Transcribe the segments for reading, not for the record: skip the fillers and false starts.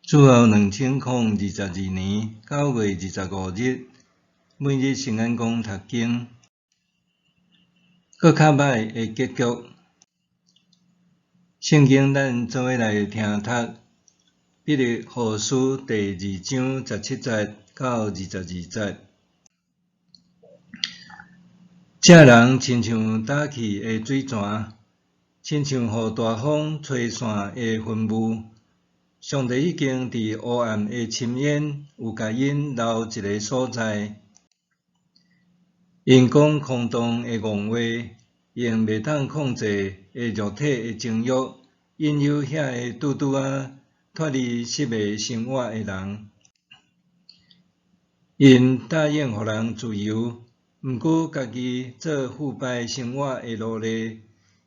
主后2022年9月25日，每日圣安宫读经，搁较歹的结局。圣经咱做伙来听读，彼得后书第2章17节到22节。这人亲像打去的水泉，亲像予大风吹散的云雾。上帝已经伫黑暗的深渊有甲因留一个所在。因讲空洞的戆话，用袂当控制的肉体的情欲，引诱遐个拄拄脱离失迷生活的人。因答应予人自由，毋过家己做腐败生活的奴隶，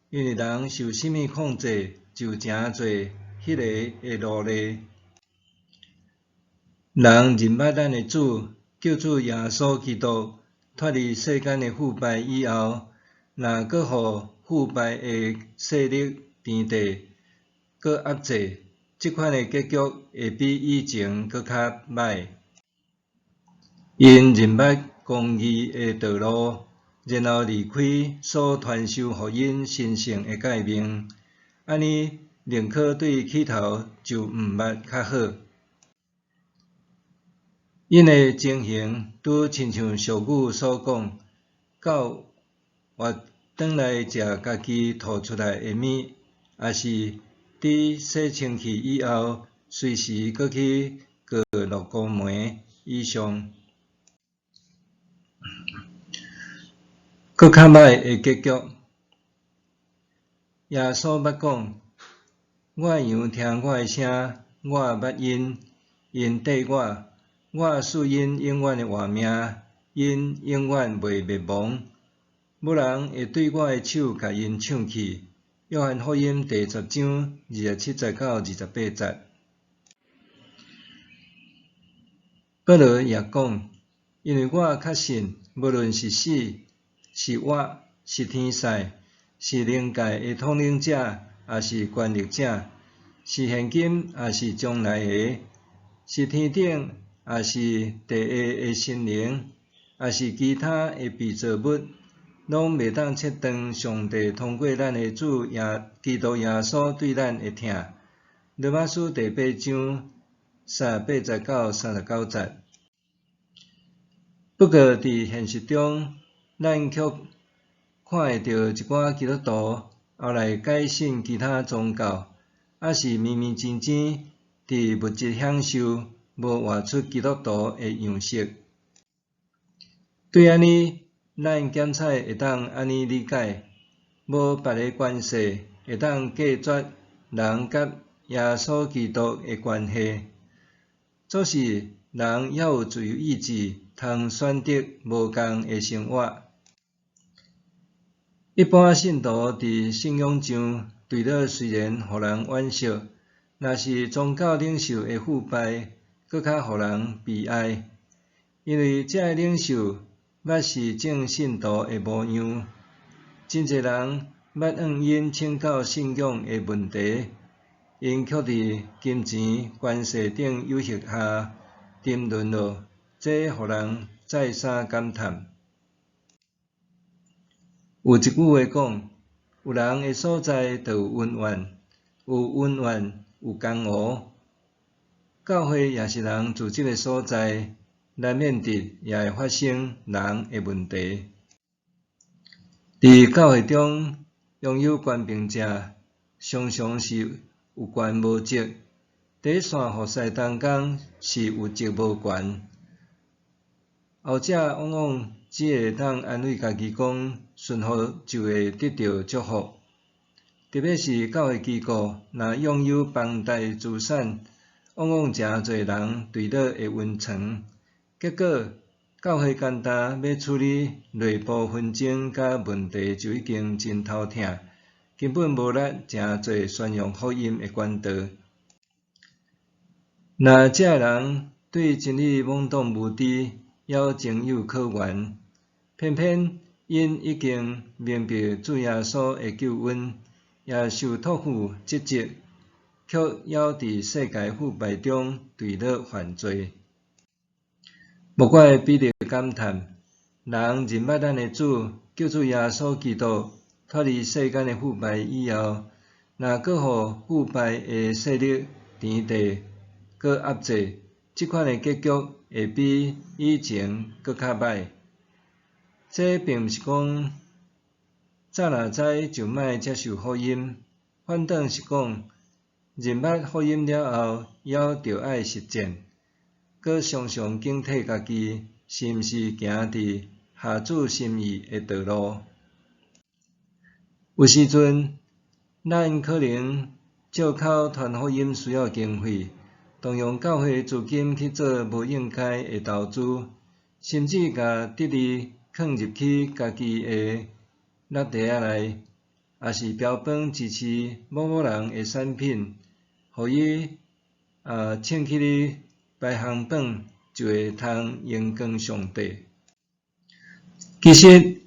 因为人受什么控制，就诚做迄个的奴隶。人认捌咱的主，救主耶稣基督脱离世间的腐败以后，若搁互腐败的势力填地，搁压制，即款的结局会比以前搁较歹。因认捌公义的道路，然后离开所传授予因神圣的诫命，安尼宁可对起头就毋捌较好。因的情形拄亲像俗语所讲，狗活转来食家己吐出来的物，也是伫洗清气以后，随时搁去过六股门以上。搁较歹的结局。耶稣捌讲：我的羊听我的声，我捌因，因缀我。我赐因永远的活命，因永远袂灭亡。无人会对我的手甲因抢去。约翰福音第10章27节到28节。保罗也讲：因为我确信，无论是死，是活，是天使，是灵界的统领者，也是权力者，是现今，也是将来的，是天顶，也是地下的生灵，也是其他的被造物，拢袂当切断上帝通过咱的主基督耶稣对咱的疼。罗马书第8章38节到39节。不过伫现实中，咱却看会到一寡基督徒后来改信其他宗教，还是真真伫物质享受，无活出基督徒的样式。对安尼，咱检采会当安尼理解：无别个关系会当隔绝人甲耶稣基督的关系。做是人也有自由意志，通选择无共的生活。一般信徒伫信仰上对了虽然予人惋惜，若是宗教领袖的腐败，搁较予人悲哀，因为这个领袖捌是正信徒的模样。真侪人捌向因请教信仰的问题，因却伫金钱、权势等有限下沉沦了，这予人再三感叹。有一句话讲：有人的所在，就有温怨；有温怨，有江湖。教会也是人自责的所在，难免的也会发生人的问题。伫教会中，拥有权柄者常常是有权无责，第一线服侍当中是有责无权。后者往往只会当安慰家己讲，顺服就会得到祝福。特别是教会机构若拥有庞大资产，往往诚侪人对了会温床。结果教会简单要处理内部纷争甲问题就已经真头痛，根本无力诚侪宣扬福音的管道。若这人对真理懵懂无知，还情有可原，偏偏因已经明白主耶稣的救恩，也受托付职责，却还伫世界腐败中坠落犯罪。无怪彼得感叹：人认捌咱的主救主耶稣基督脱离世间的腐败以后，若搁互腐败的势力田地搁压制，即款的结局会比以前搁较歹。这并毋是讲早若知就莫接受福音，反倒是讲认捌福音了后，还着爱实践，搁常常警惕家己是毋是行伫下主心意的道路。有时阵，咱可能借口传福音需要经费，动用教会资金去做无应该的投资，甚至甲得利放入去家己的垃袋仔内，也是标榜支持某人的产品，互伊称起你排行榜，就会通荣光上帝。其实，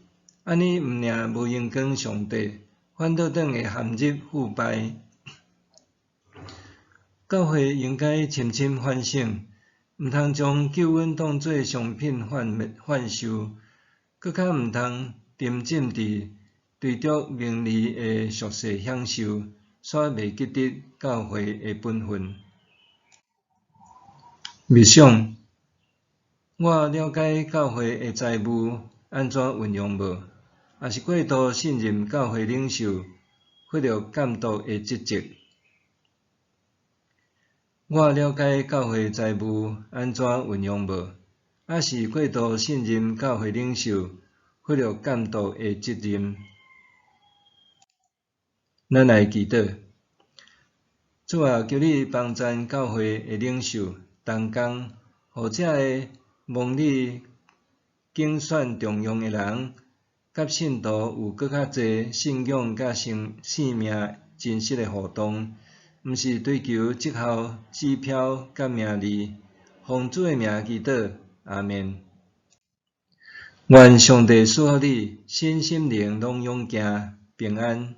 安尼毋领无荣光上帝，反倒等会陷入腐败。教会应该深深反省，毋通将救恩当作商品贩售，搁较毋通沉浸伫追逐名利的俗世享受，煞袂记得教会的本分。默想，我了解教会的财务安怎运用无？也是过度信任教会领袖，忽略监督的职责。我了解教会财务安怎运用无？也是过度信任教会领袖，忽略监督的责任。咱来祈祷，主啊，求你帮助教会的领袖，同工，互这个蒙你拣选重用的人，甲信徒有搁较侪信仰甲生命真实的互动，毋是追求绩效、指标甲名利。奉主的名祈祷，阿们。愿上帝赐予你身心灵拢勇行平安。